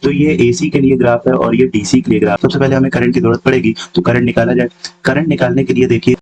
तो ये एसी के लिए ग्राफ है और ये डीसी के लिए ग्राफ। सबसे पहले हमें करंट की जरूरत पड़ेगी, तो करंट निकाला जाए। करंट निकालने के लिए देखिए,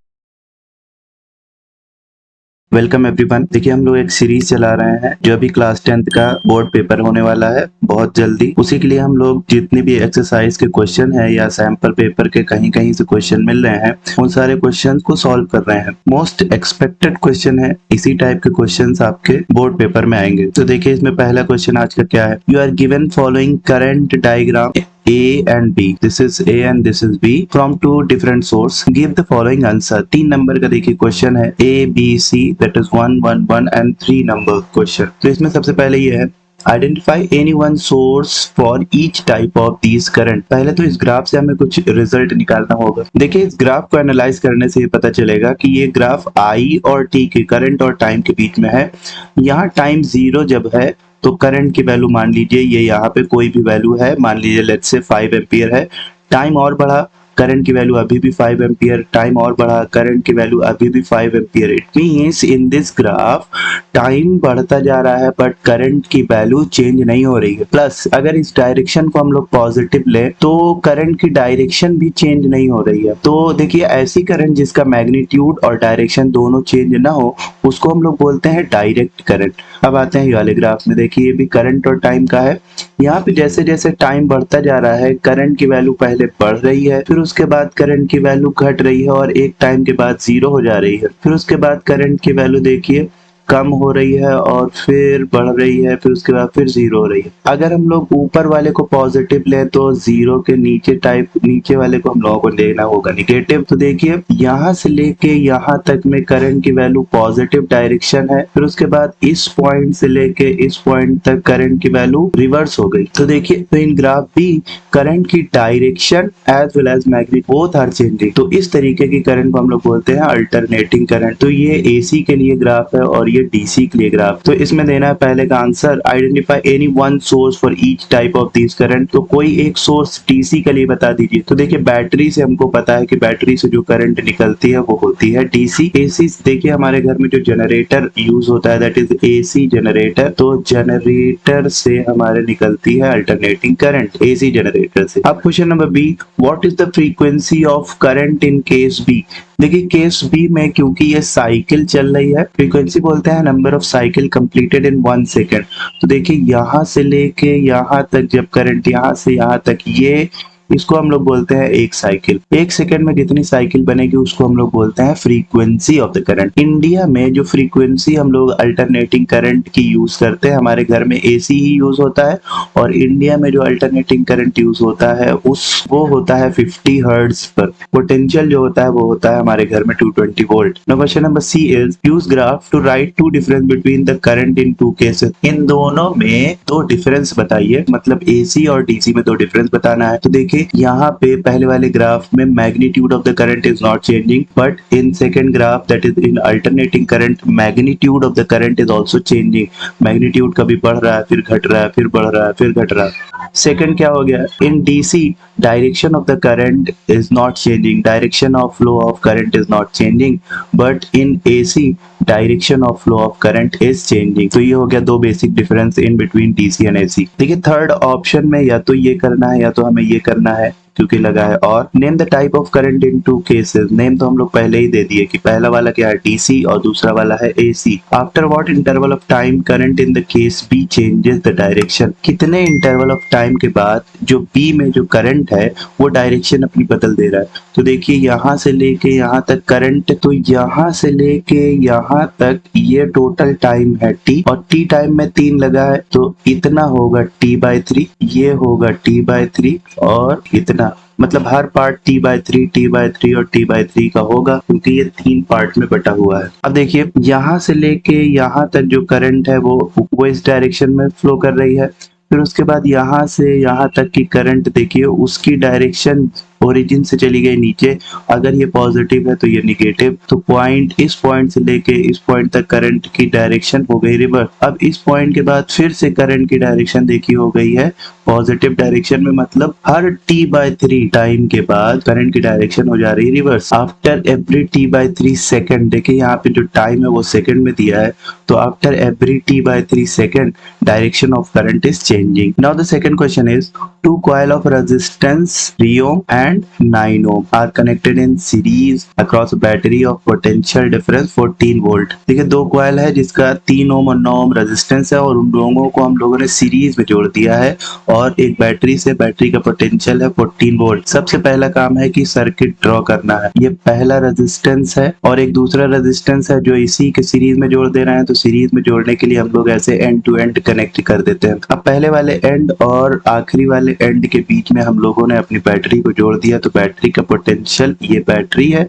वेलकम एवरीवन। देखिए हम लोग एक सीरीज चला रहे हैं जो अभी क्लास 10th का बोर्ड पेपर होने वाला है बहुत जल्दी। उसी के लिए हम लोग जितने भी एक्सरसाइज के क्वेश्चन है या सैंपल पेपर के कहीं कहीं से क्वेश्चन मिल रहे हैं, उन सारे क्वेश्चन को सॉल्व कर रहे हैं। मोस्ट एक्सपेक्टेड क्वेश्चन है, इसी टाइप के क्वेश्चन आपके बोर्ड पेपर में आएंगे। तो देखिए इसमें पहला क्वेश्चन आज का क्या है। You are given following current diagram A and B. This is A and this is B from two different source. Give the following answer. 3 number का देखिए क्वेश्चन है A, B, C, that is 1, 1, 1 and 3 number question. तो इसमें सबसे पहले ये है, Identify any one source for each type of these current। पहले तो इस ग्राफ से हमें कुछ रिजल्ट निकालना होगा। देखिए इस ग्राफ को एनालाइज करने से ये पता चलेगा कि ये ग्राफ I और T के, करंट और टाइम के बीच में है। यहाँ टाइम 0 जब है तो करंट की वैल्यू मान लीजिए ये यहाँ पे कोई भी वैल्यू है, मान लीजिए लेट्स से 5 एम्पियर है। टाइम और बढ़ा, करंट की वैल्यू अभी भी 5 एम्पियर। टाइम और बढ़ा, करंट की वैल्यू अभी भी 5 ampere. It means in this graph time बढ़ता जा रहा है बट करंट की वैल्यू चेंज नहीं हो रही है। प्लस अगर इस डायरेक्शन को हम लोग पॉजिटिव ले तो करंट की डायरेक्शन भी चेंज नहीं हो रही है। तो देखिए ऐसी करंट जिसका मैग्नीट्यूड और डायरेक्शन दोनों चेंज ना हो उसको हम लोग बोलते हैं डायरेक्ट करंट। अब आते हैं ये वाले ग्राफ में। देखिए ये भी करंट और टाइम का है। यहाँ पे जैसे जैसे टाइम बढ़ता जा रहा है करंट की वैल्यू पहले बढ़ रही है, फिर उसके बाद करंट की वैल्यू घट रही है और एक टाइम के बाद 0 हो जा रही है। फिर उसके बाद करंट की वैल्यू देखिए कम हो रही है और फिर बढ़ रही है, फिर उसके बाद फिर 0 हो रही है। अगर हम लोग ऊपर वाले को पॉजिटिव लें तो 0 के नीचे वाले को हम लोगों को लेना होगा निगेटिव। तो देखिए यहाँ से लेके यहाँ तक में करंट की वैल्यू पॉजिटिव डायरेक्शन है, फिर उसके बाद इस पॉइंट से लेके इस पॉइंट तक करंट की वैल्यू रिवर्स हो गई। तो देखिए तो इन ग्राफ भी करंट की direction as well as magnitude both are changing. तो इस तरीके की करंट को हम लोग बोलते हैं अल्टरनेटिंग करंट। तो ये एसी के लिए ग्राफ है और ये डीसी के लिए ग्राफ। तो इसमें देना है पहले का answer, identify any one source for each type of this current. तो कोई एक सोर्स डीसी के लिए बता दीजिए। तो देखिए बैटरी से हमको पता है कि बैटरी से जो करंट निकलती है वो होती है डीसी। एसी देखिए हमारे घर में जो जनरेटर यूज होता है दैट इज एसी जनरेटर। तो जनरेटर से हमारे निकलती है अल्टरनेटिंग करंट एसी जनरेटर से। अब question number B, what is the frequency of current in case B. देखिए केस बी में क्योंकि ये साइकिल चल रही है, फ्रीक्वेंसी बोलते हैं number of cycle completed in 1 second. तो देखिए यहाँ से लेके यहाँ तक जब करंट यहाँ से यहाँ तक, ये इसको हम लोग बोलते हैं एक साइकिल। एक सेकंड में जितनी साइकिल बनेगी उसको हम लोग बोलते हैं frequency of the current. India में जो फ्रीक्वेंसी हम लोग अल्टरनेटिंग करंट की यूज करते हैं, हमारे घर में एसी ही यूज होता है और इंडिया में जो अल्टरनेटिंग करंट यूज होता है वो होता है 50 हर्ट्ज पर। पोटेंशियल जो होता है वो होता है हमारे घर में 220 volt. Now question number C is, use graph to write to difference between the current in two cases. इन दोनों में दो डिफरेंस बताइए, मतलब एसी और डीसी में दो डिफरेंस बताना है। तो देखिए यहाँ पे पहले वाले ग्राफ में magnitude of the current is not changing, but in second graph that is in alternating current magnitude of the current is also changing. Magnitude कभी बढ़ रहा है, फिर घट रहा है, फिर बढ़ रहा है, फिर घट रहा है। सेकंड क्या हो गया, in DC direction of the current is not changing, direction of flow of current is not changing, but in AC direction of flow of current is changing. तो ये हो गया दो basic difference in between DC and AC. देखिए third option में या तो ये करना है या तो हमें ये करना है क्योंकि लगा है और name the type of current in two cases. Name तो हम लोग पहले ही दे दिए कि पहला वाला क्या है डीसी और दूसरा वाला है AC. After what interval of time current in the case B changes the direction. कितने इंटरवल ऑफ टाइम के बाद जो बी में जो करंट है वो डायरेक्शन अपनी बदल दे रहा है। तो देखिए यहाँ से लेके यहाँ तक करंट, तो यहाँ से लेके यहाँ तक ये टोटल टाइम है टी और टी टाइम में 3 लगा है तो इतना होगा t/3, ये होगा t/3 और इतना, मतलब हर पार्ट t/3 t/3 और t/3 का होगा क्योंकि ये 3 पार्ट में बटा हुआ है। अब देखिए यहाँ से लेके यहाँ तक जो करंट है वो इस डायरेक्शन में फ्लो कर रही है। फिर उसके बाद यहाँ से यहाँ तक की करंट देखिए उसकी डायरेक्शन ओरिजिन से चली गई नीचे, अगर ये पॉजिटिव है तो ये निगेटिव, तो पॉइंट इस पॉइंट से लेके इस पॉइंट तक करंट की डायरेक्शन हो गई रिवर्स। अब इस पॉइंट के बाद फिर से करंट की डायरेक्शन देखी हो गई है पॉजिटिव डायरेक्शन में, मतलब हर t/3 टाइम के बाद करंट की डायरेक्शन हो जा रही है reverse. After every t/3 second, देखिए यहाँ पे जो टाइम है वो सेकंड में दिया है, तो after every t/3 second direction of current is changing. Now the second question is two coil of resistance 3 ohm and 9 ohm are connected in series across a battery of potential difference 14 volt। देखिए दो coil है जिसका 3 ओम और 9 ohm resistance है और उन दोनों को हम लोगों ने सीरीज में जोड़ दिया है और एक बैटरी से, बैटरी का पोटेंशियल है 14 वोल्ट। सबसे पहला काम है कि सर्किट ड्रॉ करना है। ये पहला रेजिस्टेंस है और एक दूसरा रेजिस्टेंस है जो इसी के सीरीज में जोड़ दे रहे हैं, तो सीरीज में जोड़ने के लिए हम लोग ऐसे एंड टू एंड कनेक्ट कर देते हैं। अब पहले वाले एंड और आखिरी वाले एंड के बीच में हम लोगों ने अपनी बैटरी को जोड़ दिया, तो बैटरी का पोटेंशियल, ये बैटरी है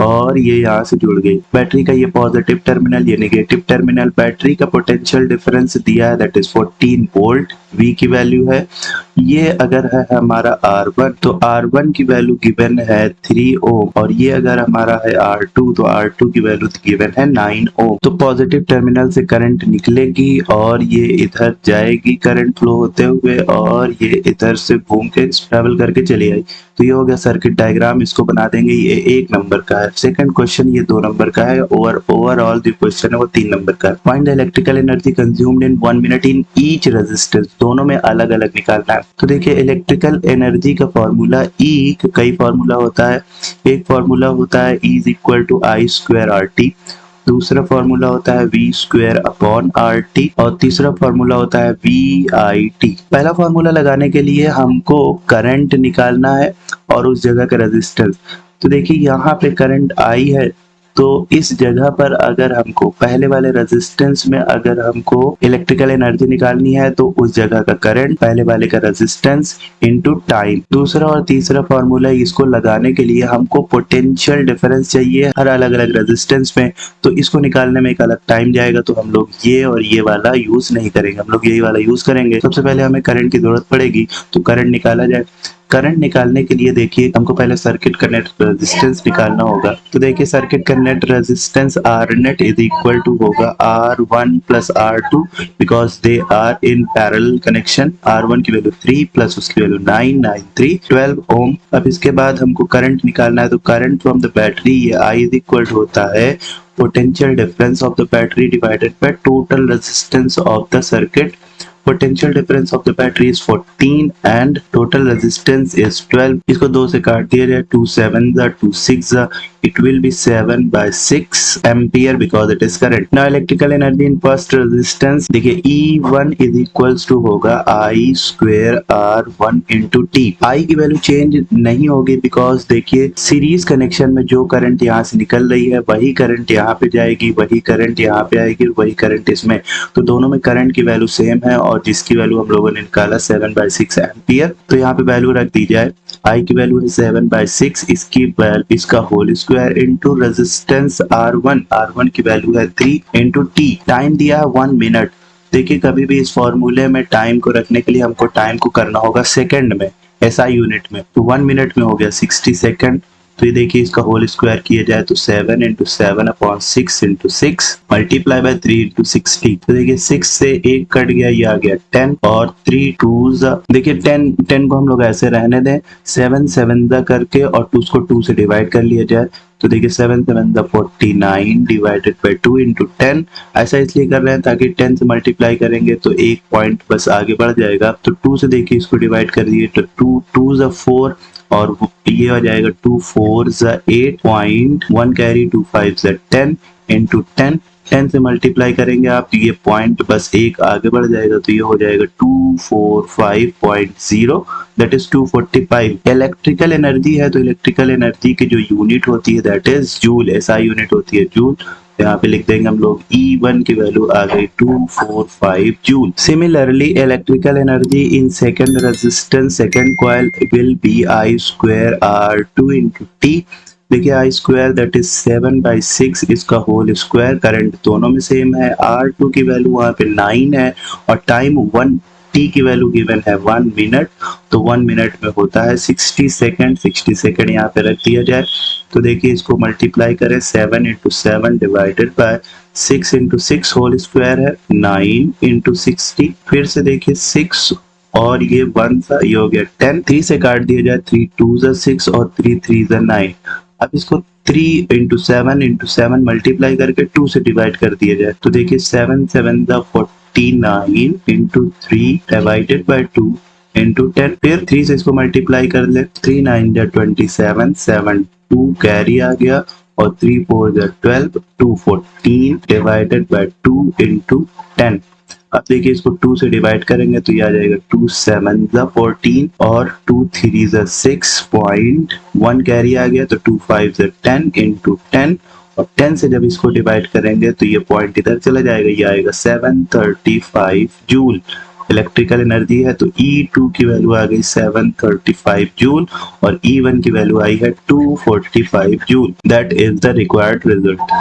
और ये यहाँ से जुड़ गई। बैटरी का ये पॉजिटिव टर्मिनल, ये नेगेटिव टर्मिनल। बैटरी का पोटेंशियल डिफरेंस दिया है दैट इज 14 वोल्ट, V की वैल्यू है। ये अगर है हमारा R1 तो R1 की वैल्यू गिवन है 3 ओम और ये अगर हमारा है R2 तो R2 की वैल्यू गिवन है 9 ओम। तो पॉजिटिव टर्मिनल से करंट निकलेगी और ये इधर जाएगी करंट फ्लो होते हुए और ये इधर से घूम के ट्रेवल करके चली आई। तो ये हो गया सर्किट डायग्राम, इसको बना देंगे। ये 1 नंबर का है। सेकंड क्वेश्चन ये 2 नंबर का है। ओवरऑल जो क्वेश्चन है वो 3 नंबर का है। Find the electrical energy consumed in 1 minute in each resistance. दोनों में अलग अलग निकालना है। तो देखिए इलेक्ट्रिकल एनर्जी का फॉर्मूला ई का कई फॉर्मूला होता है। एक फॉर्मूला होता है E is equal to I² RT, दूसरा फॉर्मूला होता है V² अपॉन RT और तीसरा फॉर्मूला होता है VIT। पहला फॉर्मूला लगाने के लिए हमको करंट निकालना है और उस जगह का रेजिस्टेंस। तो देखिए यहाँ पे करंट I है, तो इस जगह पर अगर हमको पहले वाले रेजिस्टेंस में अगर हमको इलेक्ट्रिकल एनर्जी निकालनी है तो उस जगह का करंट, पहले वाले का रेजिस्टेंस इनटू टाइम। दूसरा और तीसरा फॉर्मूला, इसको लगाने के लिए हमको पोटेंशियल डिफरेंस चाहिए हर अलग अलग रेजिस्टेंस में, तो इसको निकालने में एक अलग टाइम जाएगा। तो हम लोग ये और ये वाला यूज नहीं करेंगे, हम लोग यही वाला यूज करेंगे। सबसे पहले हमें करंट की जरूरत पड़ेगी, तो करंट निकाला जाए। करंट निकालने के लिए देखिए हमको पहले सर्किट का नेट रेजिस्टेंस निकालना होगा। तो देखिए सर्किट का net resistance R net is equal to होगा R1 plus R2 because they are in parallel connection. R1 की वैल्यू 3 प्लस उसकी वैल्यू 9, 9 3 12 ओम। अब इसके बाद हमको करंट निकालना है, तो करंट फ्रॉम द बैटरी ये I इज इक्वल टू होता है potential difference of the battery divided by total resistance of the circuit. Potential difference of the battery is 14 and total resistance is 12। इसको 2 से काट दिया जाए, 2 7 2 6 it will be 7/6 ampere because it is current। Now electrical energy in first resistance, देखिए E1 is equals to होगा I² R1 into T। I की value change नहीं होगी बिकॉज देखिए सीरीज कनेक्शन में जो करंट यहाँ से निकल रही है वही करंट यहाँ पे जाएगी, वही करंट यहाँ पे आएगी, वही करंट इसमें, तो दोनों में करंट की वैल्यू सेम है और जिसकी वैल्यू हम लोगों ने निकाला 7/6 एम्पियर। तो यहाँ पे वैल्यू रख दी जाए, I की वैल्यू है 7/6, इसका whole square into resistance R1 की वैल्यू है 3 इंटू T। टाइम दिया है 1 मिनट। देखिए कभी भी इस फॉर्मूले में टाइम को रखने के लिए हमको टाइम को करना होगा सेकंड में, SI यूनिट में। तो 1 मिनट में हो गया 60 सेकंड। तो ये देखिए इसका होल स्क्वायर किया जाए तो 7 into 7 upon 6 into 6 multiply by 3 into 60। तो देखिए 6 से 1 कट गया, ये आ गया 10 और 3 2s, देखिए 10 को हम लोग ऐसे रहने दें, 7 7 करके और 2 को 2 से डिवाइड कर लिया जाए। तो देखिए 7 7 49 डिवाइडेड बाय 2 इंटू 10। ऐसा इसलिए कर रहे हैं ताकि 10 से मल्टीप्लाई करेंगे तो एक पॉइंट बस आगे बढ़ जाएगा। तो 2 से देखिए इसको डिवाइड कर दिए तो 2 2 4 और ये हो जाएगा 2 4 8 पॉइंट 1 कैरी 2 5 10 इंटू 10। 10 से मल्टीप्लाई करेंगे आप, ये पॉइंट बस एक आगे बढ़ जाएगा तो ये हो जाएगा 245.0 दैट इज 245। इलेक्ट्रिकल एनर्जी है तो इलेक्ट्रिकल एनर्जी की जो यूनिट होती है that is joule, SI unit होती है जूल। यहाँ पे लिख देंगे हम लोग E1 की वैल्यू आ गई 245 joule. Similarly electrical energy in second resistance second coil will be I² R2 into T। देखिए I² दैट इज 7/6, इसका होल स्क्वायर। करंट दोनों में सेम है। R2 की वैल्यू वहाँ पे 9 है और टाइम 1 टी की वैल्यू गिवन है 1 मिनट, तो 1 मिनट में होता है 60 सेकंड। 60 सेकंड यहाँ पे रख दिया जाए, तो देखिए इसको मल्टीप्लाई करें, 7 into 7 divided by 6 into 6 whole square है 9 इंटू 60। फिर से देखिए 6 और ये 1 था, ये हो गया 10। 3 से काट दिया जाए, 3 2 जा 6 और 3 3 जा 9। अब इसको 3 इंटू 7 मल्टीप्लाई करके 2 से डिवाइड कर दिया जाए, तो देखिए 7 7 जा 49 इंटू 3 डिवाइडेड बाय 2 इंटू 10। फिर 3 से इसको मल्टीप्लाई कर ले, 3 9 जा 27, 7 2 कैरी आ गया और 3 4 जा 12, 2 14 डिवाइडेड बाय 2 इंटू 10। अब देखिए इसको 2 से डिवाइड करेंगे तो ये आ जाएगा 2 7 जा 14 और 2 3 जा 6.1 कैरी आ गया, तो 2 5 जा 10 इंटू 10 और 10 से जब इसको डिवाइड करेंगे तो ये पॉइंट इधर चला जाएगा, ये आएगा 735 जूल इलेक्ट्रिकल एनर्जी है। तो E2 की वैल्यू आ गई 735 जूल और E1 की वैल्यू आई है 245 joule. That is the required result.